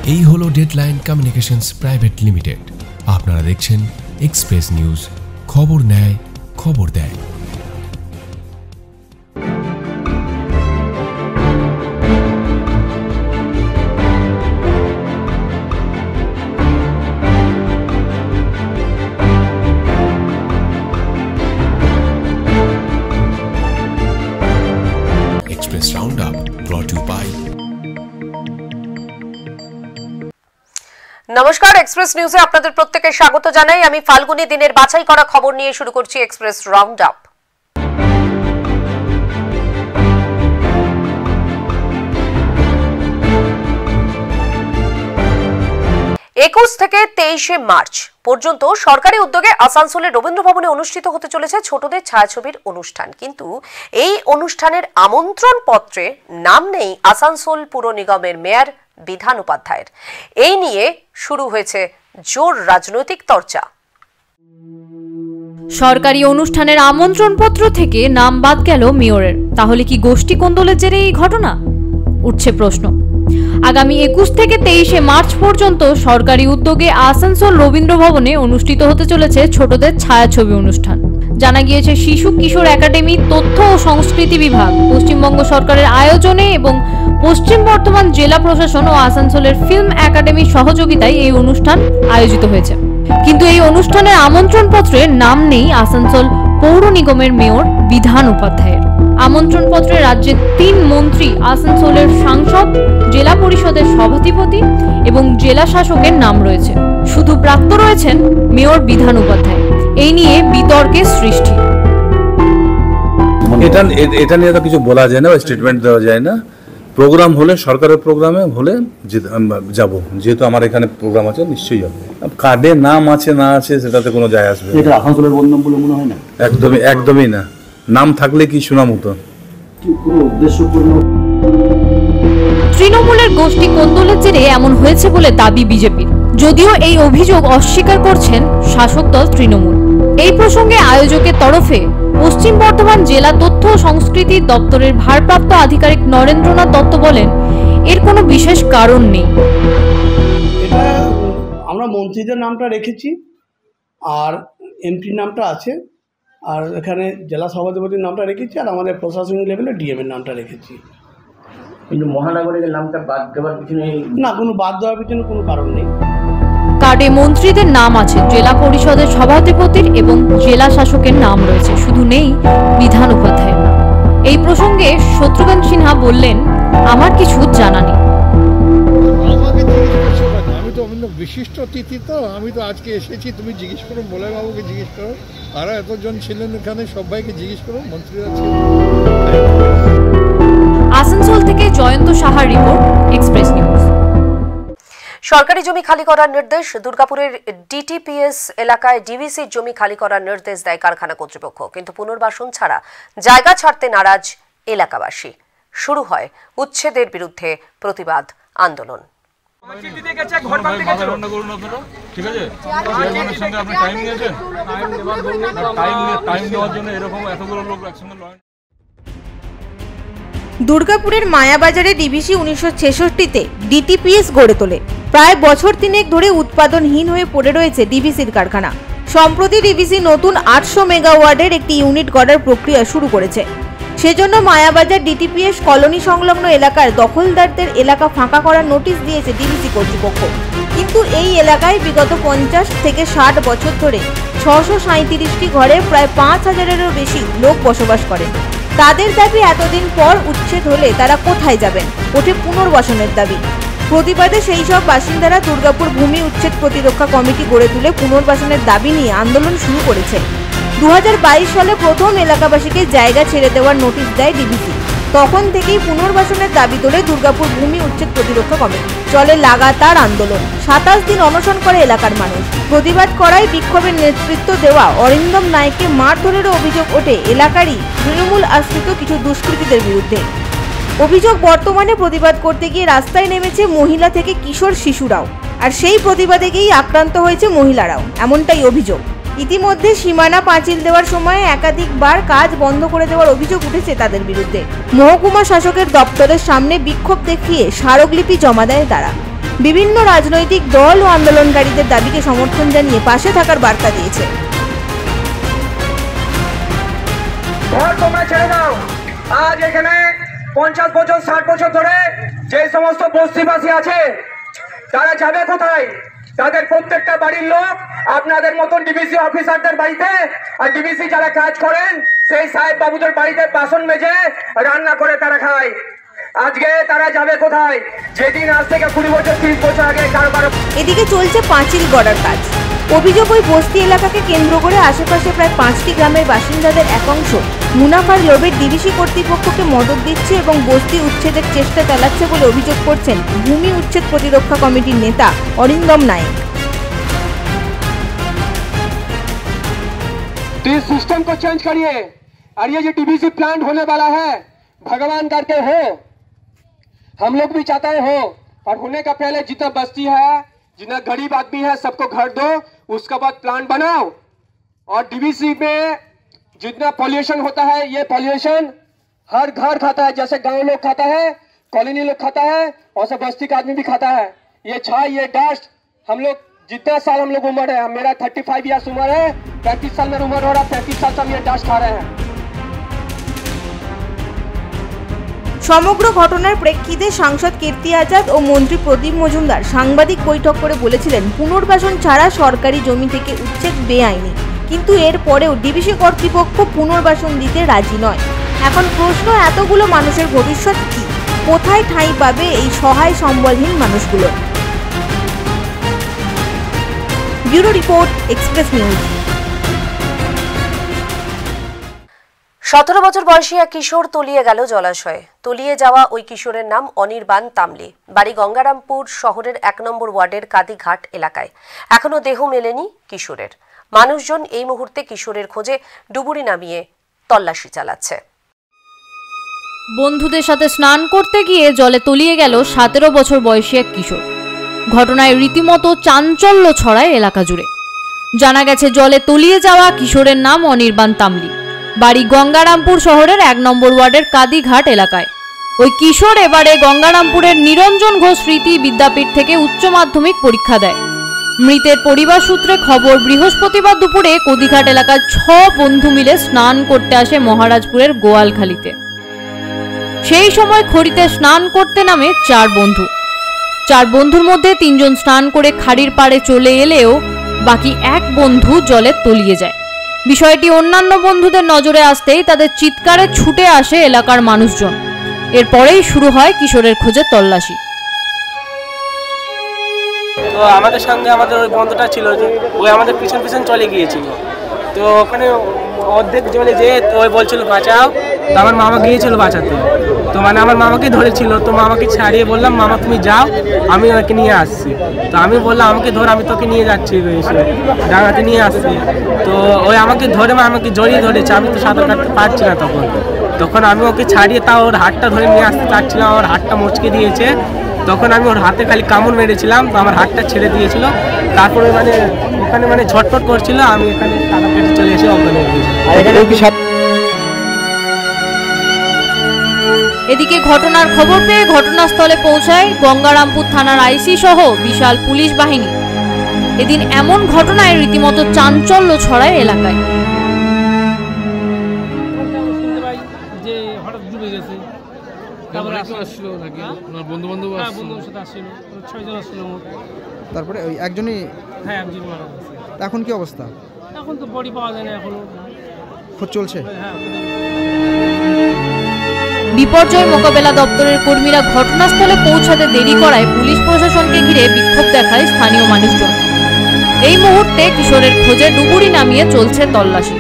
এই হলো deadline communications private limited. আপনারা দেখছেন এক্সপ্রেস নিউজ, খবর নেয়, খবর দেয়। Express Roundup brought to you by নমস্কার, এক্সপ্রেস নিউজে আপনাদের প্রত্যেককে স্বাগত জানাই। আমি ফাল্গুনী। দিনের বাছাই করা খবর নিয়ে শুরু করছি এক্সপ্রেস রাউন্ড-আপ। 21 থেকে 23 মার্চ পর্যন্ত সরকারি উদ্যোগে আসানসোলের রবীন্দ্র ভবনে অনুষ্ঠিত হতে চলেছে ছোটদের ছায়াছবির অনুষ্ঠান। কিন্তু এই অনুষ্ঠানের আমন্ত্রণ পত্রে নাম নেই আসানসোল পুর নিগমের মেয়র বিধান উপাধ্যায়ের। এই নিয়ে শুরু হয়েছে জোর রাজনৈতিক চর্চা। সরকারি অনুষ্ঠানের আমন্ত্রণপত্র থেকে নাম বাদ গেল মেয়রের। তাহলে কি গোষ্ঠী কোন্দলের জেরে এই ঘটনা? উঠছে প্রশ্ন। আগামী 21 থেকে 23 মার্চ পর্যন্ত সরকারি উদ্যোগে আসানসোল রবীন্দ্র ভবনে অনুষ্ঠিত হতে চলেছে ছোটদের ছায়াছবি অনুষ্ঠান। জানা গিয়েছে শিশু কিশোর একাডেমি, তথ্য ও সংস্কৃতি বিভাগ, পশ্চিমবঙ্গ সরকারের আয়োজনে এবং পশ্চিম বর্ধমান জেলা প্রশাসন ও আসানসোলের ফিল্ম একাডেমির সহযোগিতায় এই অনুষ্ঠান আয়োজিত হয়েছে। কিন্তু এই অনুষ্ঠানের আমন্ত্রণপত্রে নাম নেই আসানসোল পৌর নিগমের মেয়র বিধান উপাধ্যায়ের। আমন্ত্রণপত্রে রাজ্যের 3 মন্ত্রী, আসানসোলের সাংসদ, জেলা পরিষদের সভাধিপতি এবং জেলা শাসকের নাম রয়েছে। শুধু প্রাপ্ত রয়েছেন মেয়র বিধান উপাধ্যায়। এই নিয়ে বিতর্কের সৃষ্টি। এটা নিয়ে তো কিছু বলা যায় না, স্টেটমেন্ট দেওয়া যায় না। প্রোগ্রাম হলে, সরকারের প্রোগ্রামে হলে যাব, যেহেতু আমার এখানে প্রোগ্রাম আছে নিশ্চয়ই যাবো। কার্ডে নাম আছে না আছে সেটাতে কোনো যায় আসবে। এটা আসানসোলের বদনাম বলে মনে হয় না? একদমই না। নাম থাকলে কি শোনা মতো। তৃণমূলের গোষ্ঠী কোন্দলের জেরে এমন হয়েছে বলে দাবি বিজেপির, যদিও এই অভিযোগ অস্বীকার করছেন শাসক দল তৃণমূল। এই প্রসঙ্গে আয়োজকের তরফে পশ্চিম বর্ধমান জেলা তথ্য ও সংস্কৃতি দপ্তরের ভারপ্রাপ্ত আধিকারিক নরেন্দ্রনাথ দত্ত বলেন, এর কোনো বিশেষ কারণ নেই। এটা আমরা মন্ত্রীদের নামটা রেখেছি, আর এমপির নামটা আছে, আর এখানে জেলা সভাধিপতির নামটা রেখেছি, আর আমাদের প্রশাসনিক লেভেলে ডিএমের নামটা রেখেছি। কিন্তু মহানগরীর নামটা বাদ দেওয়ার পিছনে না, কোনো বাদ দেওয়ার পিছনে কোনো কারণ নেই। কার্ডে মন্ত্রীদের নাম আছে, জেলা পরিষদের সভাধিপতির এবং জেলা শাসকের নাম রয়েছে, শুধু নেই বিধান উপাধ্যায়ের নাম। এই প্রসঙ্গে শত্রুঘ্ন সিনহা বললেন, আমার কিছু জানা নেই। আমি তো বিশিষ্ট অতিথি, তো আমি তো আজকে এসেছি, তুমি জিজ্ঞেস করো, মলয় বাবুকে জিজ্ঞেস করো, আরো এতজন ছিলেন এখানে, সবাইকে জিজ্ঞেস করো, মন্ত্রীরা ছিলেন। আসানসোল থেকে জয়ন্ত সাহার রিপোর্ট, এক্সপ্রেস নিউজ। সরকারি জমি খালি করার নির্দেশ। দুর্গাপুরের ডিটিপিএস এলাকায় ডিভিসির জমি খালি করার নির্দেশ দেয় কারখানা কর্তৃপক্ষ, কিন্তু পুনর্বাসন ছাড়া জায়গা ছাড়তে নারাজ এলাকাবাসী। শুরু হয় উচ্ছেদের বিরুদ্ধে প্রতিবাদ আন্দোলন। দুর্গাপুরের মায়াবাজারে ডিভিসি 1966-তে ডিটিপিএস গড়ে তোলে। প্রায় বছর 3 ধরে উৎপাদনহীন হয়ে পড়ে রয়েছে ডিভিসির কারখানা। সম্প্রতি ডিভিসি নতুন 800 মেগাওয়াটের একটি ইউনিট গড়ার প্রক্রিয়া শুরু করেছে। সেজন্য মায়াবাজার ডিটিপিএস কলোনি সংলগ্ন এলাকার দখলদারদের এলাকা ফাঁকা করার নোটিশ দিয়েছে ডিভিসি কর্তৃপক্ষ। কিন্তু এই এলাকায় বিগত 50 থেকে 60 বছর ধরে 637টি ঘরে প্রায় 5000-এরও বেশি লোক বসবাস করেন। তাদের দাবি, এতদিন পর উচ্ছেদ হলে তারা কোথায় যাবেন? ওঠে পুনর্বাসনের দাবি। প্রতিবাদে সেই সব বাসিন্দারা দুর্গাপুর ভূমি উচ্ছেদ প্রতিরক্ষা কমিটি গড়ে তুলে পুনর্বাসনের দাবি নিয়ে আন্দোলন শুরু করেছে। 2022 সালে প্রথম এলাকাবাসীকে জায়গা ছেড়ে দেওয়ার নোটিশ দেয় ডিভিসি। তখন থেকেই পুনর্বাসনের দাবি তোলে দুর্গাপুর ভূমি উচ্ছেদ প্রতিরক্ষা কমিটি। চলে লাগাতার আন্দোলন। 27 দিন অনশন করে এলাকার মানুষ। প্রতিবাদ করায় বিক্ষোভের নেতৃত্ব দেওয়া অরিন্দম নায়ককে মারধরেরও অভিযোগ ওঠে এলাকারই তৃণমূল আশ্রিত কিছু দুষ্কৃতীদের বিরুদ্ধে। অভিযোগ, বর্তমানে প্রতিবাদ করতে গিয়ে রাস্তায় নেমেছে মহিলা থেকে কিশোর শিশুরাও, আর সেই প্রতিবাদে গিয়েই আক্রান্ত হয়েছে মহিলারাও, এমনটাই অভিযোগ। ইতিমধ্যে সীমানা পাঁচিল দেওয়ার সময় একাধিকবার কাজ বন্ধ করে দেওয়ার অভিযোগ উঠেছে তাদের বিরুদ্ধে। মহকুমা শাসকের দপ্তরের সামনে বিক্ষোভ দেখিয়ে স্মারকলিপি জমা দেয় তারা। বিভিন্ন রাজনৈতিক দল ও আন্দোলনকারীদের দাবিকে সমর্থন জানিয়ে পাশে থাকার বার্তা দিয়েছে। তোমরা ছেড়ে দাও। আজ এখানে 50 বছর 60 বছর ধরে যে সমস্ত বস্তিবাসী আছে তারা যাবে কোথায়? তাদের প্রত্যেকটা বাড়ির লোক আপনাদের মতন ডিবিসি অফিসারদের বাড়িতে আর ডিবিসি যারা কাজ করেন সেই সাহেব বাবুদের বাড়িতে বাসন মেজে রান্না করে তারা খায়। আজকে তারা যাবে কোথায়? যেদিন আজ থেকে 20 বছর 30 বছর আগে কারবার। এদিকে চলছে পাঁচিল গড়ার কাজ। অভিযোগ, ওই বস্তি এলাকাকে কেন্দ্র করে আশেপাশে প্রায় 5টি গ্রামের বাসিন্দাদের একাংশ মুনাফার লোভে ডিবিসি কর্তৃপক্ষকে মদত দিচ্ছে এবং বস্তি উচ্ছেদের চেষ্টা চালাচ্ছে বলে অভিযোগ করছেন ভূমি উচ্ছেদ প্রতিরক্ষা কমিটির নেতা অরিন্দম নায়েক। इस सिस्टम को चेंज करिए और ये जो डीबीसी प्लांट होने वाला है भगवान करके हो, हम लोग भी चाहते हो, और होने का पहले जितना बस्ती है जितना गरीब आदमी है सबको घर दो, उसके बाद प्लांट बनाओ। और डीबीसी में जितना पॉल्यूशन होता है ये पॉल्यूशन हर घर खाता है, जैसे गांव लोग खाता है, कॉलोनी लोग खाता है, और सब बस्ती का आदमी भी खाता है। ये छाई ये डस्ट हम लोग जितना साल हम लोग उम्र है, मेरा 35 ईयर्स उम्र है, 35 साल मेरी उम्र हो रहा, 35 साल से हम ये डस्ट खा रहे हैं। সমগ্র ঘটনার প্রেক্ষিতে সাংসদ কীর্তি আজাদ ও মন্ত্রী প্রদীপ মজুমদার সাংবাদিক বৈঠক করে বলেছিলেন পুনর্বাসন ছাড়া সরকারি জমি থেকে উচ্ছেদ বেআইনি, কিন্তু এর পরেও ডিবিসি কর্তৃপক্ষ পুনর্বাসন দিতে রাজি নয়। এখন প্রশ্ন, এতগুলো মানুষের ভবিষ্যৎ কি? কোথায় ঠাঁই পাবে এই সহায় সম্বলহীন মানুষগুলো? Bureau report, express news. 17 বছর বয়সী এক কিশোর তলিয়ে গেল জলাশয়ে। তলিয়ে যাওয়া ওই কিশোরের নাম অনির্বাণ তামলি, বাড়ি গঙ্গারামপুর শহরের 1 নম্বর ওয়ার্ডের কাদিঘাট এলাকায়। এখনো দেহ মেলেনি কিশোরের। মানুষজন এই মুহূর্তে কিশোরের খোঁজে ডুবুরি নামিয়ে তল্লাশি চালাচ্ছে। বন্ধুদের সাথে স্নান করতে গিয়ে জলে তলিয়ে গেল 17 বছর বয়সী এক কিশোর। ঘটনায় রীতিমতো চাঞ্চল্য ছড়ায় এলাকা জুড়ে। জানা গেছে জলে তলিয়ে যাওয়া কিশোরের নাম অনির্বাণ তামলি, বাড়ি গঙ্গারামপুর শহরের 1 নম্বর ওয়ার্ডের কাদিঘাট এলাকায়। ওই কিশোর এবারে গঙ্গারামপুরের নিরঞ্জন ঘোষ স্মৃতি বিদ্যাপীঠ থেকে উচ্চ মাধ্যমিক পরীক্ষা দেয়। মৃতের পরিবার সূত্রে খবর, বৃহস্পতিবার দুপুরে কাদিঘাট এলাকার 6 বন্ধু মিলে স্নান করতে আসে মহারাজপুরের গোয়ালখালীতে। সেই সময় খড়িতে স্নান করতে নামে 4 বন্ধু। 4 বন্ধুর মধ্যে 3 জন স্নান করে খাড়ির পাড়ে চলে এলেও বাকি 1 বন্ধু জলে তলিয়ে যায়। বিষয়টি অন্যান্য বন্ধুদের নজরে আসতেই তাদের চিৎকারে ছুটে আসে এলাকার মানুষজন। এরপরেই শুরু হয় কিশোরের খোঁজে তল্লাশি। তো আমাদের সঙ্গে আমাদের ওই বন্ধুটা ছিল, যে ওই আমাদের পিছন পিছন চলে গিয়েছিল। তো ওখানে অর্ধেক জলে যেয়ে ওই বলছিল বাঁচাও, তো আমার মামা গিয়েছিল বাঁচাতে। তো মানে আমার মামাকে ধরেছিল, তো মামাকে ছাড়িয়ে বললাম মামা তুমি যাও, আমি ওকে নিয়ে আসছি। তো আমি বললাম আমাকে ধর, আমি তোকে নিয়ে যাচ্ছি ডাঙাতে নিয়ে আসছি। তো ওই আমাকে ধরে আমাকে জড়িয়ে ধরেছে, আমি তো সাঁতার কাটতে পারছি না তখন আমি ওকে ছাড়িয়ে তাও ওর হাতটা ধরে নিয়ে আসতে চাচ্ছিলাম, ওর হাতটা মচকে দিয়েছে। তখন আমি ওর হাতে খালি কামড় মেরেছিলাম, তো আমার হাতটা ছেড়ে দিয়েছিল। তারপরে মানে ওখানে মানে ঝটপট করছিল, আমি এখানে সাঁতার কেটে চলে এসে অজ্ঞান হয়ে গিয়েছি। এদিকে ঘটনার খবর পেয়ে ঘটনাস্থলে পৌঁছায় গঙ্গারামপুর থানার আইসি সহ বিশাল পুলিশ বাহিনী। এদিন এমন ঘটনায় রীতিমতো চাঞ্চল্য ছড়ায় এলাকায়। তারপরে ওই একজনই, হ্যাঁ একজন মারা গেছে। এখন কি অবস্থা? এখন তো বডি পাওয়া যায় না, এখনো খোঁজ চলছে। বিপর্যয় মোকাবেলা দপ্তরের কর্মীরা ঘটনাস্থলে পৌঁছাতে দেরি করায় পুলিশ প্রশাসনকে ঘিরে বিক্ষোভ দেখায় স্থানীয় মানুষজন। এই মুহূর্তে কিশোরের খোঁজে ডুবুরি নামিয়ে চলছে তল্লাশি।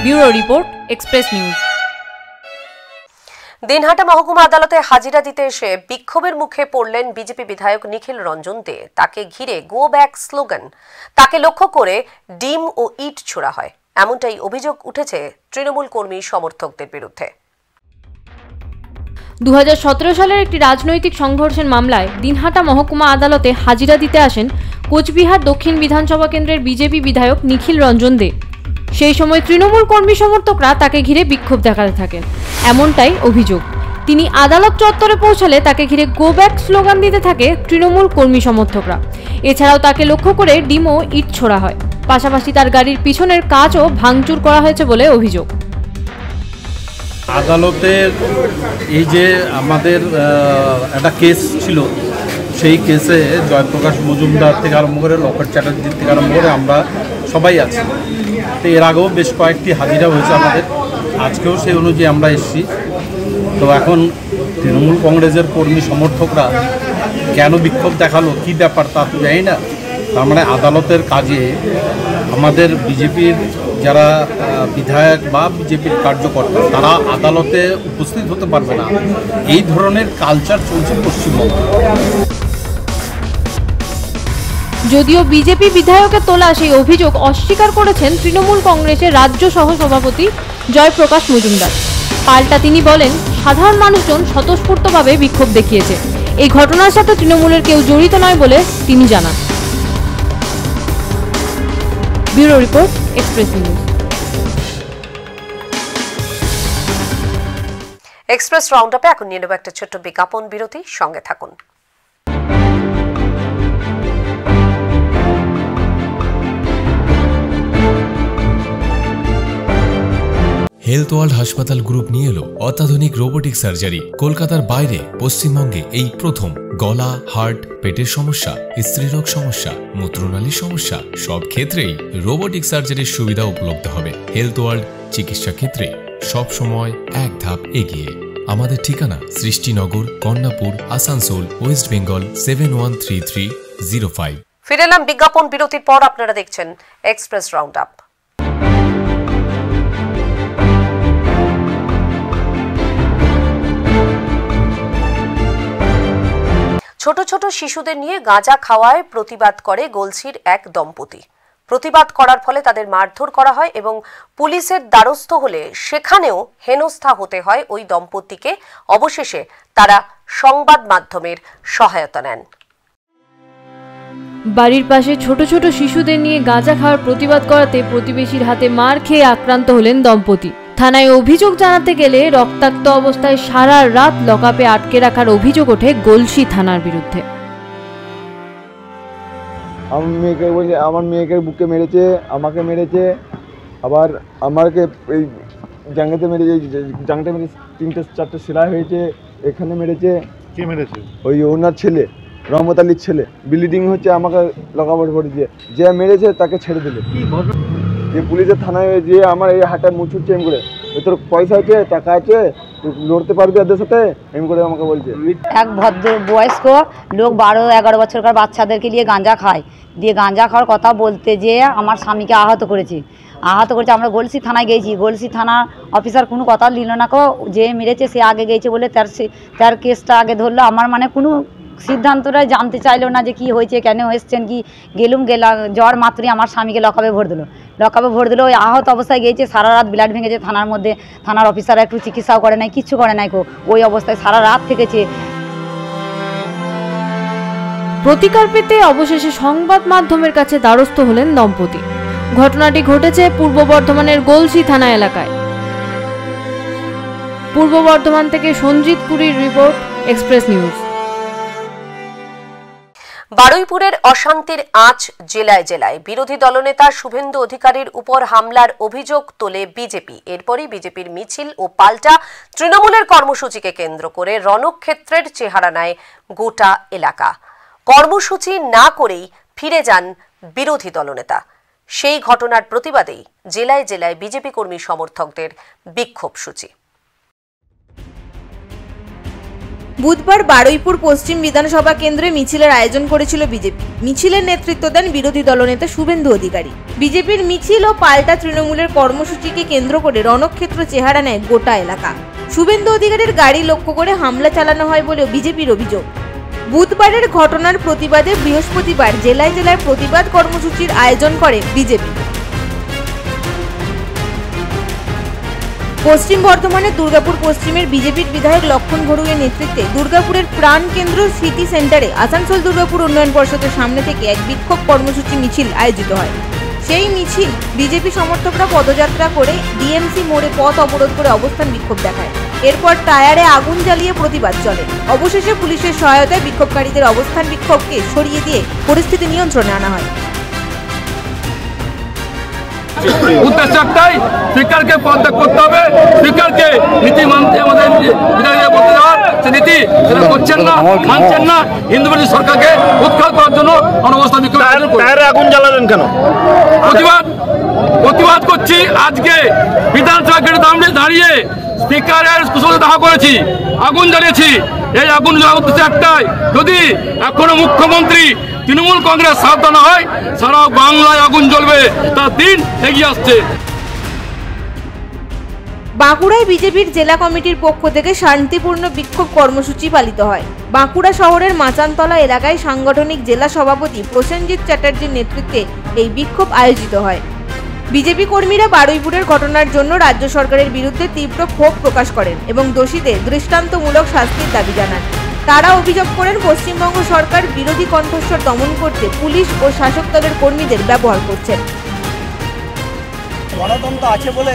Bureau report, express news. Dinhata মহকুমা আদালতে হাজিরা দিতে এসে বিক্ষোভের মুখে পড়লেন বিজেপি বিধায়ক নিখিল রঞ্জন দে। তাকে ঘিরে গো ব্যাক স্লোগান, তাকে লক্ষ্য করে ডিম ও ইট ছোড়া হয়, এমনটাই অভিযোগ উঠেছে তৃণমূল কর্মী সমর্থকদের বিরুদ্ধে। 2017 সালের একটি রাজনৈতিক সংঘর্ষের মামলায় দিনহাটা মহকুমা আদালতে হাজিরা দিতে আসেন কোচবিহার দক্ষিণ বিধানসভা কেন্দ্রের বিজেপি বিধায়ক নিখিল রঞ্জন দে। সেই সময় তৃণমূল কর্মী সমর্থকরা তাকে ঘিরে বিক্ষোভ দেখাতে থাকেন, এমনটাই অভিযোগ। তিনি আদালত চত্বরে পৌঁছালে তাকে ঘিরে গো ব্যাক স্লোগান দিতে থাকে তৃণমূল কর্মী সমর্থকরা। এছাড়াও তাকে লক্ষ্য করে ডিম ও ইট ছোড়া হয়। পাশাপাশি তার গাড়ির পিছনের কাচও ভাঙচুর করা হয়েছে বলে অভিযোগ। আদালতের এই যে আমাদের একটা কেস ছিল, সেই কেসে জয়প্রকাশ মজুমদার থেকে আরম্ভ করে লকেট চ্যাটার্জির থেকে আরম্ভ করে আমরা সবাই আছি। তো এর আগেও বেশ কয়েকটি হাজিরা হয়েছে আমাদের, আজকেও সেই অনুযায়ী আমরা এসেছি। তো এখন তৃণমূল কংগ্রেসের কর্মী সমর্থকরা কেন বিক্ষোভ দেখালো, কী ব্যাপার তা তো জানি না। তার মানে আদালতের কাজে আমাদের বিজেপির যারা বিধায়ক বা বিজেপির কার্যকর্তা তারা আদালতে উপস্থিত হতে পারবে না, এই ধরনের কালচার চলছে পশ্চিমবঙ্গে। যদিও বিজেপি বিধায়কের তোলা সেই অভিযোগ অস্বীকার করেছেন তৃণমূল কংগ্রেসের রাজ্য সহ সভাপতি জয়প্রকাশ মজুমদার। পাল্টা তিনি বলেন, সাধারণ মানুষজন স্বতঃস্ফূর্তভাবে বিক্ষোভ দেখিয়েছে, এই ঘটনার সাথে তৃণমূলের কেউ জড়িত নয় বলে তিনি জানান। Bureau report, express news. Express রাউন্ডআপে এখন নিয়ে নেব একটা ছোট্ট বিজ্ঞাপন বিরতি, সঙ্গে থাকুন। হেলথ ওয়ার্ল্ড হাসপাতাল গ্রুপ নিয়ে এলো অত্যাধুনিক রোবোটিক সার্জারি। কলকাতার বাইরে পশ্চিমবঙ্গে এই প্রথম। গলা, হার্ট, পেটের সমস্যা, স্ত্রীরোগ সমস্যা, মূত্রনালীর সমস্যা, সব ক্ষেত্রেই রোবোটিক সার্জারির সুবিধা উপলব্ধ হবে। হেলথ ওয়ার্ল্ড চিকিৎসা ক্ষেত্রে সব সময় এক ধাপ এগিয়ে। আমাদের ঠিকানা সৃষ্টিনগর, কর্ণাপুর, আসানসোল, ওয়েস্ট বেঙ্গল 713305। ফিরে এলাম বিজ্ঞাপন বিরতির পর। আপনারা দেখছেন এক্সপ্রেস রাউন্ডআপ। ছোট ছোট শিশুদের নিয়ে গাঁজা খাওয়ায় প্রতিবাদ করে গলসির এক দম্পতি। প্রতিবাদ করার ফলে তাদের মারধর করা হয় এবং পুলিশের দ্বারস্থ হলে সেখানেও হেনস্থা হতে হয় ওই দম্পতিকে। অবশেষে তারা সংবাদ মাধ্যমের সহায়তা নেন। বাড়ির পাশে ছোট ছোট শিশুদের নিয়ে গাঁজা খাওয়ার প্রতিবাদ করাতে প্রতিবেশীর হাতে মার খেয়ে আক্রান্ত হলেন দম্পতি। থানায় অভিযোগ জানাতে গেলে রক্তাক্ত অবস্থায় সারা রাত লকআপে আটকে রাখার অভিযোগ ওঠে গলসি থানার বিরুদ্ধে। আমার মেয়েকে বুকে মেরেছে, আমাকে মেরেছে, আবার আমাকে এই জাঙ্গাতে মেরেছে, জাঙ্গাতে মেরে 3-4টে সেলাই হয়েছে, এখানে মেরেছে। কে মেরেছে? ওই ওনার ছেলে, রহমত আলীর ছেলে। ব্লিডিং হচ্ছে, আমাকে লকআপে ভরেছে। যে মেরেছে তাকে ছেড়ে দিলে। যে পুলিশের থানায় যে আমার এই হাতে মুছুচ্ছে এম করে, তোর পয়সা আছে, টাকা আছে, লড়তে পারবি এদের সাথে, এম করে আমাকে বলছে। এক ভদ্র বয়স্ক লোক 12-11 বছরকার বাচ্চাদেরকে নিয়ে গাঁজা খায়, দিয়ে গাঁজা খাওয়ার কথা বলতে যেয়ে আমার স্বামীকে আহত করেছে। আমরা গলসি থানায় গেছি, গলসি থানা অফিসার কোনো কথা নিল না। যে মেরেছে সে আগে গেছে বলে তার কেসটা আগে ধরলো। আমার মানে কোনো সিদ্ধান্তটাই জানতে চাইলো না যে কি হয়েছে, কেন এসছেন, কি গেলাম জ্বর মাত্রই আমার স্বামীকে লকআপে ভর দিল। ওই আহত অবস্থায় গিয়েছে, সারা রাত ব্লাড ভেঙেছে থানার মধ্যে। থানার অফিসার একটু চিকিৎসাও করে নাই, কিচ্ছু করে নাই। ওই অবস্থায় সারা রাত থেকেছে। প্রতিকার পেতে অবশেষে সংবাদ মাধ্যমের কাছে দ্বারস্থ হলেন দম্পতি। ঘটনাটি ঘটেছে পূর্ব বর্ধমানের গলসি থানা এলাকায়। পূর্ব বর্ধমান থেকে সঞ্জিত পুরীর রিপোর্ট, এক্সপ্রেস নিউজ। বারুইপুরের অশান্তির আঁচ জেলায় জেলায়। বিরোধী দলনেতা শুভেন্দু অধিকারীর উপর হামলার অভিযোগ তোলে বিজেপি। এরপরই বিজেপির মিছিল ও পাল্টা তৃণমূলের কর্মসূচিকে কেন্দ্র করে রণক্ষেত্রের চেহারা নেয় গোটা এলাকা। কর্মসূচি না করেই ফিরে যান বিরোধী দলনেতা। সেই ঘটনার প্রতিবাদেই জেলায় জেলায় বিজেপি কর্মী সমর্থকদের বিক্ষোভ সূচি। বুধবার বারুইপুর পশ্চিম বিধানসভা কেন্দ্রে মিছিলের আয়োজন করেছিল বিজেপি। মিছিলের নেতৃত্ব দেন বিরোধী দলনেতা শুভেন্দু অধিকারী। বিজেপির মিছিল ও পাল্টা তৃণমূলের কর্মসূচিকে কেন্দ্র করে রণক্ষেত্র চেহারা নেয় গোটা এলাকা। শুভেন্দু অধিকারীর গাড়ি লক্ষ্য করে হামলা চালানো হয় বলেও বিজেপির অভিযোগ। বুধবারের ঘটনার প্রতিবাদে বৃহস্পতিবার জেলায় জেলায় প্রতিবাদ কর্মসূচির আয়োজন করে বিজেপি। পশ্চিম বর্ধমানের দুর্গাপুর পশ্চিমের বিজেপির বিধায়ক লক্ষণ ঘড়ুইয়ের নেতৃত্বে দুর্গাপুরের প্রাণ কেন্দ্র সিটি সেন্টারে আসানসোল দুর্গাপুর উন্নয়ন পর্ষদের সামনে থেকে এক বিক্ষোভ কর্মসূচি মিছিল আয়োজিত হয়। সেই মিছিল বিজেপি সমর্থকরা পদযাত্রা করে ডিএমসি মোড়ে পথ অবরোধ করে অবস্থান বিক্ষোভ দেখায়। এরপর টায়ারে আগুন জ্বালিয়ে প্রতিবাদ চলে। অবশেষে পুলিশের সহায়তায় বিক্ষোভকারীদের অবস্থান বিক্ষোভকে সরিয়ে দিয়ে পরিস্থিতি নিয়ন্ত্রণে আনা হয়। উদ্দেশ্য একটাই, স্পিকারকে পদত্যাগ করতে হবে, স্পিকারকে নীতি মানতে আমাদের বলতে দেওয়ার সে নীতি সেটা করছেন না, মানছেন না। হিন্দু বিরোধী সরকারকে উৎখাত করার জন্য অনবস্থান বিক্ষোভ। আগুন জ্বালালেন কেন? প্রতিবাদ করছি। আজকে বিধানসভা গেটে দাঁড়িয়ে স্পিকারের কুশলে দেখা করেছি, আগুন জ্বালিয়েছি। এই আগুন জ্বালার উদ্দেশ্য একটাই, যদি এখনো মুখ্যমন্ত্রী তৃণমূল কংগ্রেস সাবধান হয়, সারা বাংলায় আগুন জ্বলবে, তার দিন এগিয়ে আসছে। বাঁকুড়ায় বিজেপির জেলা কমিটির পক্ষ থেকে শান্তিপূর্ণ বিক্ষোভ কর্মসূচি পালিত হয়। বাঁকুড়া শহরের মাচানতলা এলাকায় সাংগঠনিক জেলা সভাপতি প্রসেনজিৎ চ্যাটার্জির নেতৃত্বে এই বিক্ষোভ আয়োজিত হয়। বিজেপি কর্মীরা বারুইপুরের ঘটনার জন্য রাজ্য সরকারের বিরুদ্ধে তীব্র ক্ষোভ প্রকাশ করেন এবং দোষীদের দৃষ্টান্তমূলক শাস্তির দাবি জানান। তারা অভিযোগ করেন পশ্চিমবঙ্গ সরকার বিরোধী কণ্ঠস্বর দমন করতে পুলিশ ও শাসক দলের কর্মীদের ব্যবহার করছেন। গণতন্ত্র আছে বলে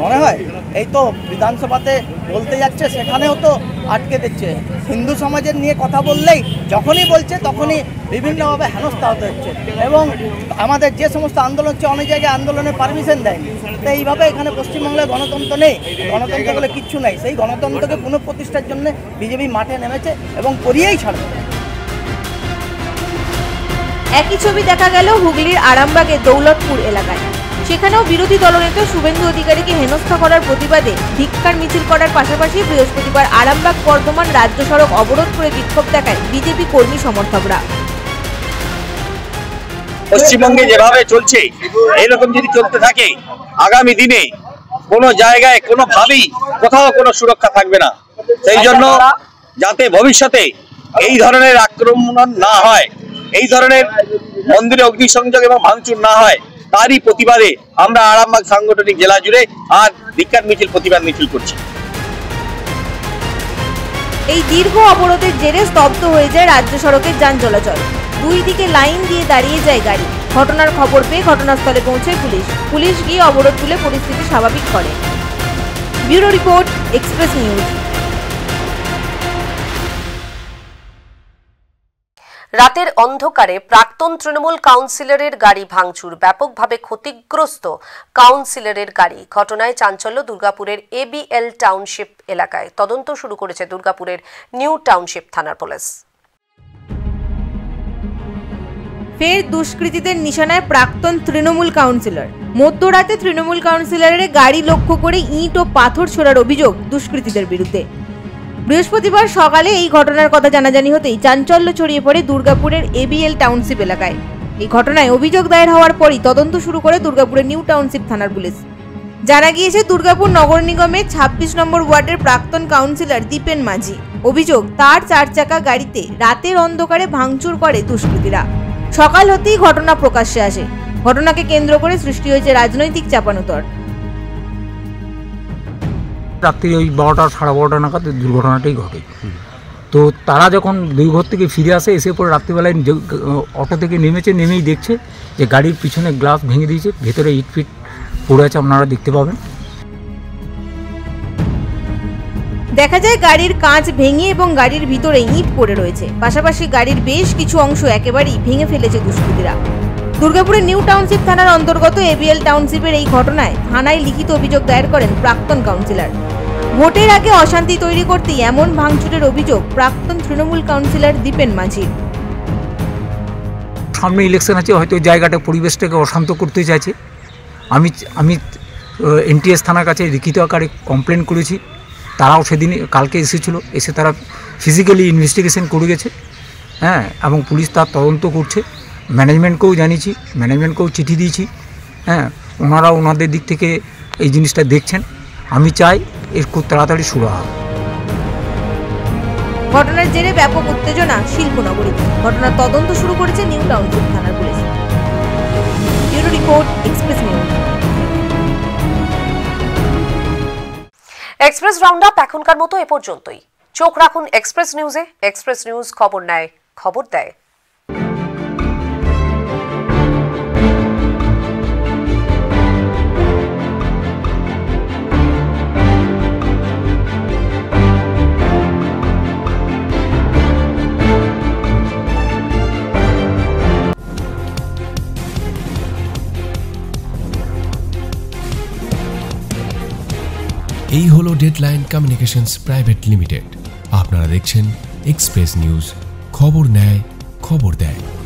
মনে হয়, এই তো বিধানসভাতে বলতে যাচ্ছে, সেখানেও তো আটকে দিচ্ছে। হিন্দু সমাজের নিয়ে কথা বললেই যখনই বলছে তখনই বিভিন্নভাবে হেনস্থা হতে হচ্ছে এবং আমাদের যে সমস্ত আন্দোলন হচ্ছে অনেক জায়গায় আন্দোলনের পারমিশন দেয়নি। তো এইভাবে এখানে পশ্চিমবাংলায় গণতন্ত্র নেই, গণতন্ত্র বলে কিচ্ছু নেই। সেই গণতন্ত্রকে পুনঃপ্রতিষ্ঠার জন্য বিজেপি মাঠে নেমেছে এবং করিয়েই ছাড়বে। একই ছবি দেখা গেল হুগলির আরামবাগের দৌলতপুর এলাকায়। সেখানেও বিরোধী দলনেতা শুভেন্দু অধিকারীকে হেনস্থা করার প্রতিবাদে ধিক্কার মিছিল করার পাশাপাশি বৃহস্পতিবার আরামবাগ বর্ধমান রাজ্য সড়ক অবরোধ করে বিক্ষোভ দেখায় বিজেপি কর্মী সমর্থকরা। পশ্চিমবঙ্গে যেভাবে চলছে এরকম যদি চলতে থাকে, আগামী দিনে কোনো জায়গায় কোনোভাবেই কোথাও কোনো সুরক্ষা থাকবে না। সেই জন্য যাতে ভবিষ্যতে এই ধরনের আক্রমণ না হয়, এই ধরনের মন্দিরে অগ্নিসংযোগ এবং ভাঙচুর না হয়, তারই প্রতিবাদে আমরা আরামবাগ সাংগঠনিক জেলা জুড়ে আর ধিক্কার মিছিল, প্রতিবাদ মিছিল করছি। এই দীর্ঘ অবরোধের জেরে স্তব্ধ হয়ে যায় রাজ্য সড়কের যান চলাচল। দুই দিকে লাইন দিয়ে দাঁড়িয়ে যায় গাড়ি। ঘটনার খবর পেয়ে ঘটনাস্থলে পৌঁছায় পুলিশ গিয়ে অবরোধ তুলে পরিস্থিতি স্বাভাবিক করে। Bureau report, express news. রাতের অন্ধকারে প্রাক্তন তৃণমূল কাউন্সিলরের গাড়ি ভাঙচুর, ব্যাপকভাবে ক্ষতিগ্রস্ত কাউন্সিলরের গাড়ি। ঘটনায় চাঞ্চল্য দুর্গাপুরের এবিএল টাউনশিপ এলাকায়। তদন্ত শুরু করেছে দুর্গাপুরের নিউ টাউনশিপ থানার পুলিশ। ফের দুষ্কৃতীদের নিশানায় প্রাক্তন তৃণমূল কাউন্সিলর। মধ্যরাতে তৃণমূল কাউন্সিলরের গাড়ি লক্ষ্য করে ইট ও পাথর ছোড়ার অভিযোগ দুষ্কৃতীদের বিরুদ্ধে। বৃহস্পতিবার সকালে এই ঘটনার কথা জানাজানি হতেই চাঞ্চল্য ছড়িয়ে পড়ে দুর্গাপুরের এবিএল টাউনশিপ এলাকায়। এই ঘটনায় অভিযোগ দায়ের হওয়ার পরই তদন্ত শুরু করে দুর্গাপুরের নিউ টাউনশিপ থানার পুলিশ। জানা গিয়েছে, দুর্গাপুর নগর নিগমের ২৬ নম্বর ওয়ার্ডের প্রাক্তন কাউন্সিলর দীপেন মাঝি। অভিযোগ, তার ৪ চাকা গাড়িতে রাতের অন্ধকারে ভাঙচুর করে দুষ্কৃতীরা। সকাল হতেই ঘটনা প্রকাশ্যে আসে। ঘটনাকে কেন্দ্র করে সৃষ্টি হয়েছে রাজনৈতিক চাপানোতর। রাত্রি ওই ১২টা সাড়ে ১২টা নাগাদ দুর্ঘটনাটাই ঘটে। তো তারা যখন দুই ঘর থেকে ফিরে আসে, এসে পরে রাত্রিবেলায় অটো থেকে নেমেই দেখছে যে গাড়ির পিছনে গ্লাস ভেঙে দিয়েছে, ভেতরে ইট ফিট পড়ে আছে, আপনারা দেখতে পাবেন। দেখা যায় গাড়ির কাঁচ ভেঙে এবং গাড়ির ভিতরে ইট পড়ে রয়েছে। পাশাপাশি গাড়ির বেশ কিছু অংশ একেবারেই ভেঙে ফেলেছে দুষ্কৃতীরা। দুর্গাপুরের নিউ টাউনশিপ থানার অন্তর্গত এবিএল টাউনশিপের এই ঘটনায় থানায় লিখিত অভিযোগ দায়ের করেন প্রাক্তন কাউন্সিলর। ভোটের আগে অশান্তি তৈরি করতেই এমন ভাঙচুরের অভিযোগ প্রাক্তন তৃণমূল কাউন্সিলর দীপেন মাঝি। সামনে ইলেকশন আছে, হয়তো জায়গাটা পরিবেশটাকে অশান্ত করতে চাইছে। আমি এনটিএস থানার কাছে লিখিত আকারে কমপ্লেন করেছি। তারাও সেদিন কালকে এসেছিল, এসে তারা ফিজিক্যালি ইনভেস্টিগেশন করে গেছে। হ্যাঁ, এবং পুলিশ তার তদন্ত করছে। ম্যানেজমেন্টকেও জানিয়েছি, ম্যানেজমেন্টকেও চিঠি দিয়েছি। হ্যাঁ, ওনারা ওনাদের দিক থেকে এই জিনিসটা দেখছেন। আমি চাই এর খুব তাড়াতাড়ি শুরু হবে। ঘটনার জেরে ব্যাপক উত্তেজনা শিল্পনগরীতে। ঘটনার তদন্ত শুরু করেছে নিউ টাউনশিপ থানার police. Bureau report, express news. Express round up এখনকার মতো এ পর্যন্তই। চোখ রাখুন এক্সপ্রেস নিউজে। এক্সপ্রেস নিউজ খবর নেয়, খবর দেয়। এই হলো ডেডলাইন কমিউনিকেশনস প্রাইভেট লিমিটেড। আপনারা দেখছেন এক্সপ্রেস নিউজ, খবর নেয়, খবর দেয়।